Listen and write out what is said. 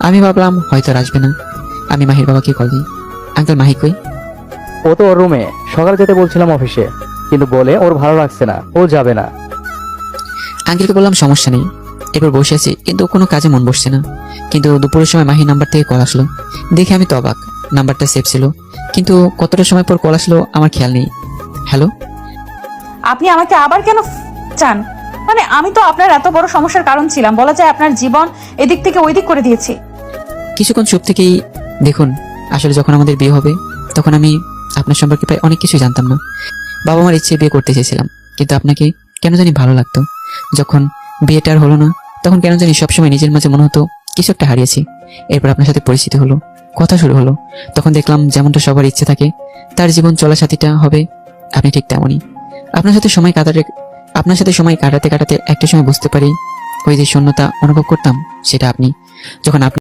আমি ভাবলাম হয়তো আর আসবে না। আমি মাহির বাবাকে কল দিই। আঙ্কেল, মাহি কই? ও তো ওর রুমে, সকালে যেতে বলছিলাম অফিসে, কিন্তু বলে ওর ভালো লাগছে না, ও যাবে না। আঙ্কেলকে বললাম সমস্যা নেই, এবার বসে আছি, কিন্তু কোনো কাজে মন বসছে না। কিন্তু দুপুরের সময় মাহির নাম্বার থেকে কল আসলো। দেখে আমি তো অবাক। নাম্বারটা সেভ ছিল, কিন্তু কতটা সময় পর কল আসলো আমার খেয়াল নেই। হ্যালো। আপনি আমাকে আবার কেন চান? মানে আমি তো আপনার এত বড় সমস্যার কারণ ছিলাম, বলা যায় আপনার জীবন এদিক থেকে ওই দিক করে দিয়েছি। কিছুক্ষণ চুপ থেকেই দেখুন, আসলে যখন আমাদের বিয়ে হবে তখন আমি আপনার সম্পর্কে প্রায় অনেক কিছুই জানতাম না। বাবা মার ইচ্ছে বিয়ে করতে চেয়েছিলাম, কিন্তু আপনাকে কেন জানি ভালো লাগতো। যখন বিয়েটা আর হলো না, তখন কেন জানি সবসময় নিজের মাঝে মনে হতো কিছু একটা হারিয়েছি। এরপর আপনার সাথে পরিচিতি হলো, কথা শুরু হলো। তখন দেখলাম যেমনটা সবার ইচ্ছে থাকে তার জীবন চলা সাথীটা হবে আপনি, ঠিক তেমনই। আপনার সাথে সময় কাটাতে কাটাতে একটা সময় বুঝতে পারি ওই যে শূন্যতা অনুভব করতাম সেটা আপনি। যখন আপনি